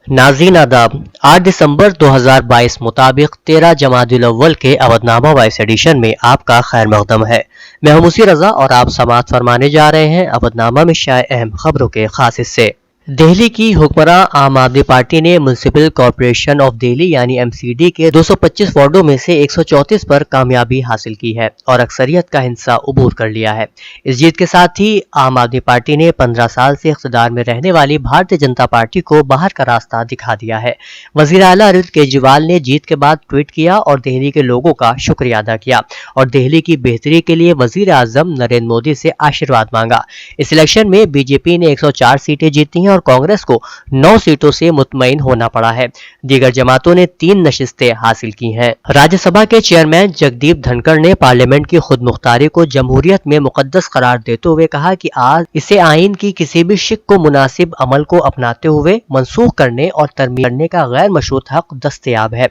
नाज़रीन आदाब। 8 दिसंबर 2022 मुताबिक 13 जमादिल अव्वल के अवधनामा वॉइस एडिशन में आपका खैर मकदम है। मैं हूं मुसी रजा और आप समाअत फरमाने जा रहे हैं अवधनामा में शाये अहम खबरों के खास हिस्से। दिल्ली की हुक्मरान आम आदमी पार्टी ने म्युनिसिपल कॉरपोरेशन ऑफ दिल्ली यानी एमसीडी के 225 वार्डों में से 134 पर कामयाबी हासिल की है और अक्सरियत का हिस्सा अबूर कर लिया है। इस जीत के साथ ही आम आदमी पार्टी ने 15 साल से इख्तिदार में रहने वाली भारतीय जनता पार्टी को बाहर का रास्ता दिखा दिया है। वजीर आला अरविंद केजरीवाल ने जीत के बाद ट्वीट किया और दिल्ली के लोगों का शुक्रिया अदा किया और दिल्ली की बेहतरी के लिए वजीर आजम नरेंद्र मोदी से आशीर्वाद मांगा। इस इलेक्शन में बीजेपी ने 104 सीटें जीती हैं और कांग्रेस को 9 सीटों से मुतमईन होना पड़ा है। दीगर जमातों ने 3 नशिस्तें हासिल की हैं। राज्यसभा के चेयरमैन जगदीप धनखड़ ने पार्लियामेंट की खुद मुख्तारी को जमहूरियत में मुकद्दस करार देते हुए कहा कि आज इसे आइन की किसी भी शिक को मुनासिब अमल को अपनाते हुए मनसूख करने और तरमीम करने का गैर मशरूत हक दस्तयाब है।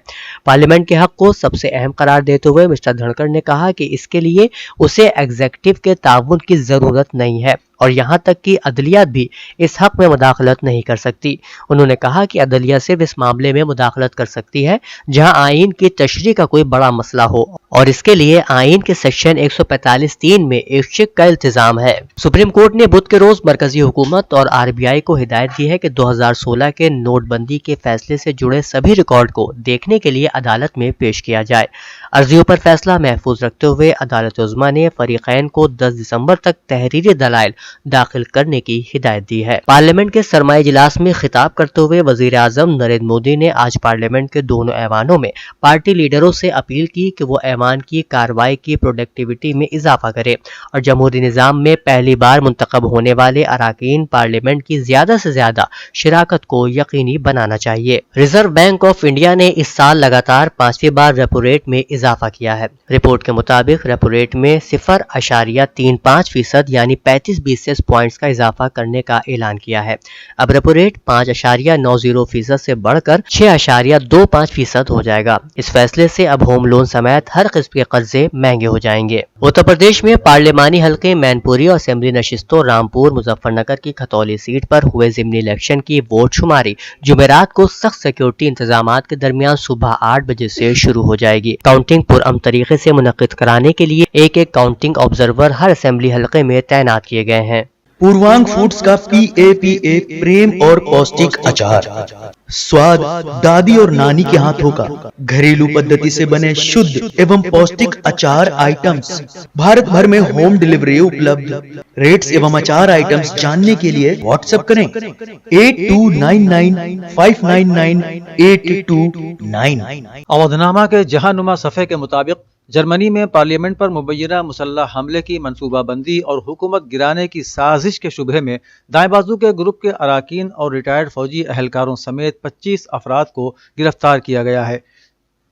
पार्लियामेंट के हक को सबसे अहम करार देते हुए मिस्टर धनखड़ ने कहा कि इसके लिए उसे एग्जीक्यूटिव के ताउन की जरूरत नहीं है और यहाँ तक कि अदलियात भी इस हक में मुदाखलत नहीं कर सकती। उन्होंने कहा कि अदलिया सिर्फ इस मामले में मुदाखलत कर सकती है जहाँ आइन की तशरीह का कोई बड़ा मसला हो और इसके लिए आइन के सेक्शन 145(3) में एक शिक का इल्तिजाम है। सुप्रीम कोर्ट ने बुध के रोज मरकजी हुकूमत और आरबीआई को हिदायत दी है कि 2016 के नोटबंदी के फैसले से जुड़े सभी रिकॉर्ड को देखने के लिए अदालत में पेश किया जाए। अर्जियों पर फैसला महफूज रखते हुए अदालत उज़्मा ने फरीकैन को 10 दिसंबर तक तहरीरी दलाइल दाखिल करने की हिदायत दी है। पार्लियामेंट के सरमाई इजलास में खिताब करते हुए वजीर आजम नरेंद्र मोदी ने आज पार्लियामेंट के दोनों ऐवानों में पार्टी लीडरों से अपील की कि वो ऐवान की कार्रवाई की प्रोडक्टिविटी में इजाफा करे और जमहूरी निज़ाम में पहली बार मुंतखब होने वाले अराकीन पार्लियामेंट की ज्यादा से ज्यादा शिराकत को यकीनी बनाना चाहिए। रिजर्व बैंक ऑफ इंडिया ने इस साल लगातार 5वीं बार रेपो रेट में इजाफा किया है। रिपोर्ट के मुताबिक रेपो रेट में 0.35% यानी 35 बेसिस पॉइंट्स का इजाफा करने का ऐलान किया है। अब रेपो रेट 5.90% से बढ़कर 6.25% हो जाएगा। इस फैसले से अब होम लोन समेत हर किस्म के कर्जे महंगे हो जाएंगे। उत्तर प्रदेश में पार्लियामानी हल्के मैनपुरी और असेंबली नशिस्तों रामपुर मुजफ्फरनगर की खतौली सीट पर हुए जिमनी इलेक्शन की वोट शुमारी जुमेरात को सख्त सिक्योरिटी इंतजामात के दरमियान सुबह 8 बजे से शुरू हो जाएगी। काउंटिंग पुरअमन तरीके से मुनक्किद कराने के लिए एक काउंटिंग ऑब्जर्वर हर असेंबली हल्के में तैनात किए गए हैं। पूर्वांग फूड्स का PAPA प्रेम और पौष्टिक अचार, स्वाद दादी और नानी के हाथों का घरेलू पद्धति से बने शुद्ध एवं पौष्टिक अचार आइटम्स भारत भर में होम डिलीवरी उपलब्ध। रेट्स एवं अचार आइटम्स जानने के लिए व्हाट्सएप करें 8299599829। अवधनामा के जहानुमा सफ़े के मुताबिक जर्मनी में पार्लियामेंट पर मुबैना मुसल्लह हमले की मनसूबाबंदी और हुकूमत गिराने की साजिश के शुबहे में दाएं बाजू के ग्रुप के अराकीन और रिटायर्ड फौजी अहलकारों समेत 25 अफराद को गिरफ्तार किया गया है।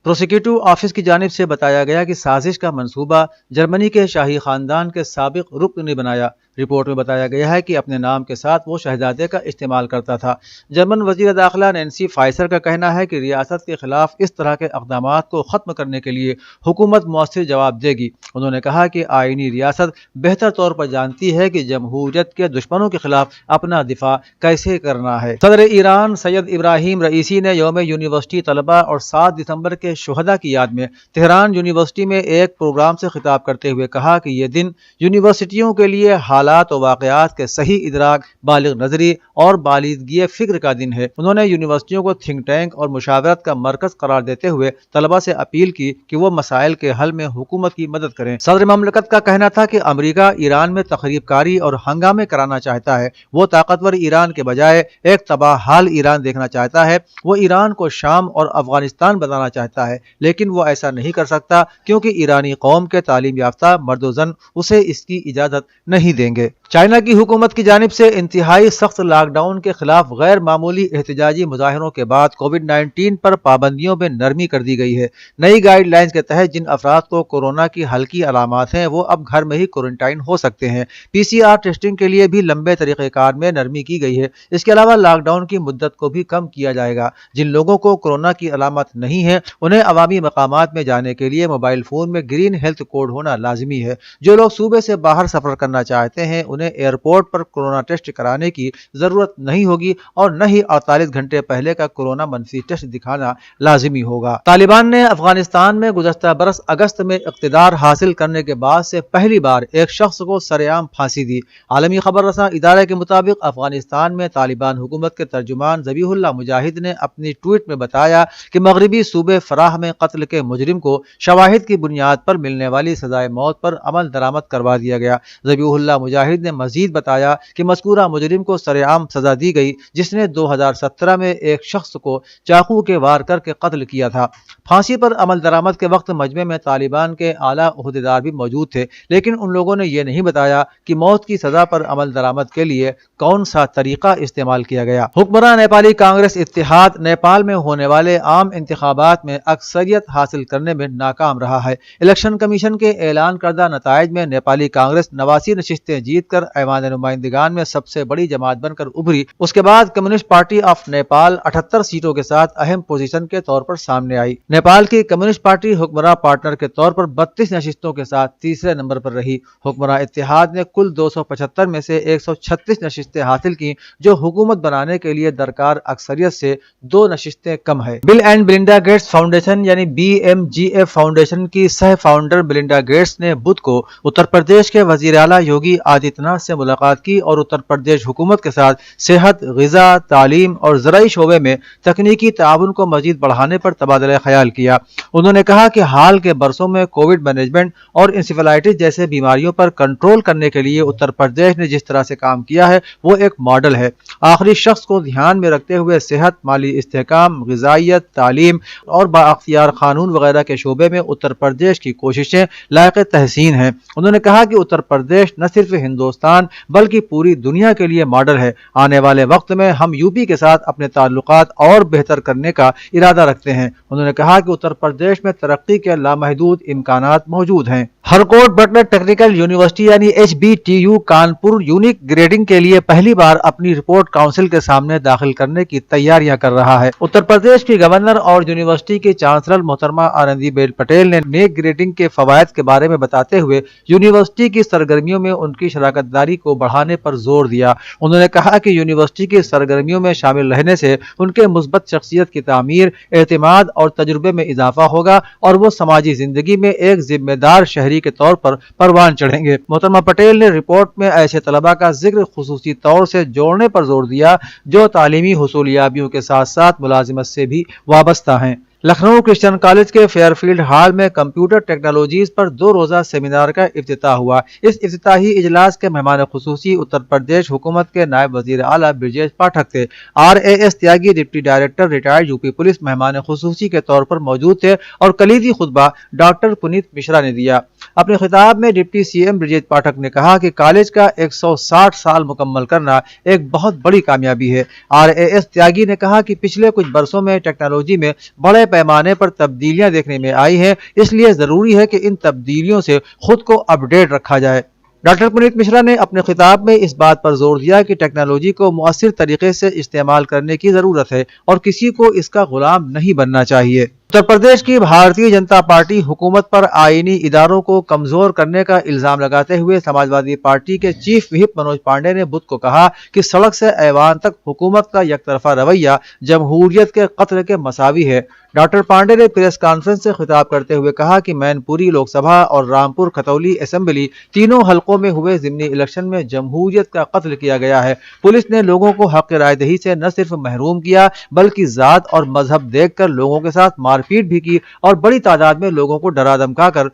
प्रोसिक्यूटिव ऑफिस की जानिब से बताया गया कि साजिश का मंसूबा जर्मनी के शाही खानदान के साबिक रुकन ने बनाया। रिपोर्ट में बताया गया है कि अपने नाम के साथ वो शहजादे का इस्तेमाल करता था। जर्मन वजीर दाखिला नैन्सी फाइसर का कहना है कि रियासत के खिलाफ इस तरह के इक़दामात को ख़त्म करने के लिए हुकूमत मौसर जवाब देगी। उन्होंने कहा कि आईनी रियासत बेहतर तौर पर जानती है कि जमहूरियत के दुश्मनों के खिलाफ अपना दिफा कैसे करना है। सदर ईरान सैयद इब्राहिम रईसी ने यौम यूनिवर्सिटी तलबा और 7 दिसंबर के शुहदा की याद में तेहरान यूनिवर्सिटी में एक प्रोग्राम से खिताब करते हुए कहा कि ये दिन यूनिवर्सिटियों के लिए हालात और वाक़यात के सही इदराक, बालिग नजरी और बालिदगी फिक्र का दिन है। उन्होंने यूनिवर्सिटियों को थिंक टैंक और मुशावरत का मरकज करार देते हुए तलबा से अपील की कि वो मसाइल के हल में हुकूमत की मदद करें। सदर ममलकत का कहना था कि अमरीका ईरान में तखरीबकारी और हंगामे कराना चाहता है। वो ताकतवर ईरान के बजाय एक तबाह हाल ईरान देखना चाहता है। वो ईरान को शाम और अफगानिस्तान बनाना चाहता है, लेकिन वो ऐसा नहीं कर सकता क्योंकि ईरानी कौम के तालीम याफ्ता मर्द जन उसे इसकी इजाजत नहीं देंगे। चाइना की हुकूमत की जानिब से इंतहाई सख्त लॉकडाउन के खिलाफ गैर मामूली एहतजाजी मुजाहिरों के बाद कोविड-19 पर पाबंदियों में नरमी कर दी गई है। नई गाइडलाइंस के तहत जिन अफराद को कोरोना की हल्की अलामात हैं वो अब घर में ही क्वारंटाइन हो सकते हैं। PCR टेस्टिंग के लिए भी लंबे तरीक़ेकार में नरमी की गई है। इसके अलावा लॉकडाउन की मुद्दत को भी कम किया जाएगा। जिन लोगों को कोरोना की अलामत नहीं है उन्हें अवामी मकामात में जाने के लिए मोबाइल फोन में ग्रीन हेल्थ कोड होना लाजमी है। जो लोग सूबे से बाहर सफर करना चाहते हैं انہیں ایئرپورٹ پر کورونا ٹیسٹ کرانے کی ضرورت نہیں ہوگی اور نہ ہی 48 گھنٹے پہلے کا کورونا منفی ٹیسٹ دکھانا لازمی ہوگا۔ طالبان نے افغانستان میں گزشتہ برس اگست میں اقتدار حاصل کرنے کے بعد سے پہلی بار ایک شخص کو سرعام پھانسی دی۔ عالمی خبر رساں ادارے کے مطابق افغانستان میں طالبان حکومت کے ترجمان ذبیح اللہ مجاہد نے اپنی ٹویٹ میں بتایا کہ مغربی صوبے فراہ میں قتل کے مجرم کو شواہد کی بنیاد پر ملنے والی سزائے موت پر عمل درآمد کروا دیا گیا۔ ذبیح اللہ مجاہد نے مزید بتایا کہ مذکورہ مجرم کو سرعام سزا دی گئی جس نے 2017 میں ایک شخص کو چاقو کے وار کر کے قتل کیا تھا۔ پھانسی پر عمل درآمد کے وقت مجمع میں طالبان کے اعلیٰ عہدیدار بھی موجود تھے، لیکن ان لوگوں نے یہ نہیں بتایا کہ موت کی سزا پر عمل درآمد کے لیے کون سا طریقہ استعمال کیا گیا۔ حکمراں نیپالی کانگریس اتحاد نیپال میں ہونے والے عام انتخابات میں اکثریت حاصل کرنے میں ناکام رہا ہے۔ الیکشن کمیشن کے اعلان کردہ نتائج میں نیپالی کانگریس 89 نشستیں جیت کر ایوان نمائندگان میں سب سے بڑی جماعت بن کر ابھری۔ اس کے بعد کمیونسٹ پارٹی آف نیپال 78 سیٹوں کے ساتھ اہم پوزیشن کے طور پر سامنے آئی۔ نیپال کی کمیونسٹ پارٹی حکمراں پارٹنر کے طور پر 32 نشستوں کے ساتھ تیسرے نمبر پر رہی۔ حکمراں اتحاد نے کل 275 میں سے 136 نشستیں حاصل کی، جو حکومت بنانے کے لیے درکار اکثریت سے 2 نشستیں کم ہے۔ بل اینڈ میلنڈا گیٹس فاؤنڈیشن یعنی BMGF فاؤنڈیشن کی سہ فاؤنڈر میلنڈا گیٹس نے بدھ کو اتر پردیش کے وزیر اعلیٰ یوگی آدتیہ ناتھ سے ملاقات کی اور اتر پردیش حکومت کے ساتھ صحت، غذا، تعلیم اور زرعی شعبے میں تکنیکی تعاون کو مزید بڑھانے پر تبادلہ خیال کیا۔ انہوں نے کہا کہ حال کے برسوں میں کووڈ مینجمنٹ اور انسیفلائٹس جیسے بیماریوں پر کنٹرول کرنے کے لیے اتر پردیش نے جس طرح سے کام کیا ہے وہ ایک ماڈل ہے۔ آخری شخص کو دھیان میں رکھتے ہوئے صحت، مالی استحکام، غذائیت، تعلیم اور بااختیار قانون وغیرہ کے شعبے میں اتر پردیش کی کوششیں لائق تحسین ہیں۔ انہوں نے کہا کہ اتر پردیش نہ صرف ہندوستان بلکہ پوری دنیا کے لیے ماڈل ہے۔ آنے والے وقت میں ہم یوپی کے ساتھ اپنے تعلقات اور بہتر کرنے کا ارادہ رکھتے ہیں۔ انہوں نے کہا کہ اتر پردیش میں ترقی کے لامحدود امکانات موجود ہیں۔ ہرکوٹ بٹلر ٹیکنیکل یونیورسٹی یعنی HBTU کانپور یونیک گریڈنگ کے لیے پہلی بار اپنی رپورٹ کونسل کے سامنے داخل کرنے کی تیاریاں کر رہا ہے۔ اتر پردیش کی گورنر اور یونیورسٹی کی چانسلر محترمہ آنندی بین پٹیل نے نیک گریڈنگ کے فوائد کے بارے میں بتاتے ہوئے یونیورسٹی کی سرگرمیوں میں ان کی شراکت داری کو بڑھانے پر زور دیا۔ انہوں نے کہا کہ یونیورسٹی کی سرگرمیوں میں شامل رہنے سے ان کے مثبت شخصیت کی تعمیر، اعتماد اور تجربے میں اضافہ ہوگا اور وہ سماجی زندگی میں ایک ذمہ دار شہری کے طور پر پروان چڑھیں گے۔ محترمہ پٹیل نے رپورٹ میں ایسے طلباء کا ذکر خصوصی طور سے جوڑنے پر زور دیا جو تعلیمی حصولیابیوں کے ساتھ ساتھ ملازمت سے بھی وابستہ ہیں۔ لکھنؤ کرسچن کالج کے فیئر فیلڈ ہال میں کمپیوٹر ٹیکنالوجیز پر 2 روزہ سیمینار کا افتتاح ہوا۔ اس افتتاحی اجلاس کے مہمان خصوصی اتر پردیش حکومت کے نائب وزیر اعلیٰ برجیش پاٹھک تھے۔ RAS Tyagi deputy director retired UP police مہمان خصوصی کے طور پر موجود تھے اور کلیدی خطبہ ڈاکٹر پنیت مشرا نے دیا۔ اپنے خطاب میں ڈپٹی CM برجیش پاٹھک نے کہا کہ کالج کا 160 سال مکمل کرنا ایک بہت بڑی کامیابی ہے۔ RAS تیاگی نے کہا کہ پچھلے کچھ برسوں میں ٹیکنالوجی میں بڑے پیمانے پر تبدیلیاں دیکھنے میں آئی ہیں، اس لیے ضروری ہے کہ ان تبدیلیوں سے خود کو اپ ڈیٹ رکھا جائے۔ ڈاکٹر پنیت مشرا نے اپنے خطاب میں اس بات پر زور دیا کہ ٹیکنالوجی کو مؤثر طریقے سے استعمال کرنے کی ضرورت ہے اور کسی کو اس کا غلام نہیں بننا چاہیے۔ اتر پردیش کی بھارتیہ جنتا پارٹی حکومت پر آئینی اداروں کو کمزور کرنے کا الزام لگاتے ہوئے سماجوادی پارٹی کے چیف وہپ منوج پانڈے نے بدھ کو کہا کہ سڑک سے ایوان تک حکومت کا یک طرفہ رویہ جمہوریت کے قتل کے مساوی ہے۔ ڈاکٹر پانڈے نے پریس کانفرنس سے خطاب کرتے ہوئے کہا کہ مین پوری لوک سبھا اور رامپور کھتولی اسمبلی تینوں حلقوں میں ہوئے ضمنی الیکشن میں جمہوریت کا قتل کیا گیا ہے۔ پولیس نے لوگوں کو حق رائے دہی سے نہ صرف محروم کیا بلکہ ذات اور مذہب دیکھ کر لوگوں کے ساتھ مار پیٹ بھی کی اور بڑی تعداد میں لوگوں کو ڈرا دھمکا کر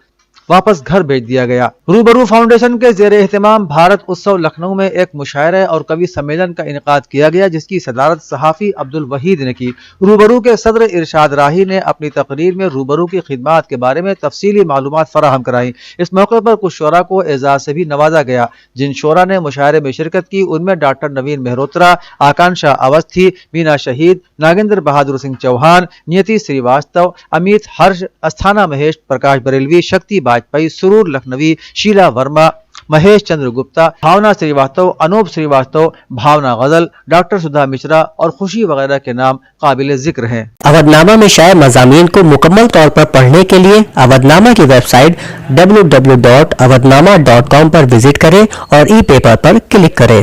واپس گھر بھیج دیا گیا۔ روبرو فاؤنڈیشن کے زیر اہتمام بھارت اتسو لکھنؤ میں ایک مشاعرے اور کوی سمیلن کا انعقاد کیا گیا جس کی صدارت صحافی عبد الوحید نے کی۔ روبرو کے صدر ارشاد راہی نے اپنی تقریر میں روبرو کی خدمات کے بارے میں تفصیلی معلومات فراہم کرائیں۔ اس موقع پر کچھ شعراء کو اعزاز سے بھی نوازا گیا۔ جن شعراء نے مشاعرے میں شرکت کی ان میں ڈاکٹر نوین مہروترا، آکانشا اوستھی، مینا شہید، ناگیندر بہادر سنگھ چوہان، نیتی سریواستو، امیت ہرش، استھانا مہیش، پرکاش بریلوی، شکتی باجپئی، سرور لکھنوی، شیلا ورما، महेश चंद्र गुप्ता, भावना श्रीवास्तव, अनूप श्रीवास्तव, भावना गजल, डॉक्टर सुधा मिश्रा और खुशी वगैरह के नाम काबिल जिक्र हैं। अवधनामा में शाये मज़ामीन को मुकम्मल तौर पर पढ़ने के लिए अवधनामा की वेबसाइट www.awadhnama.com पर विजिट करें और ई पेपर पर क्लिक करें।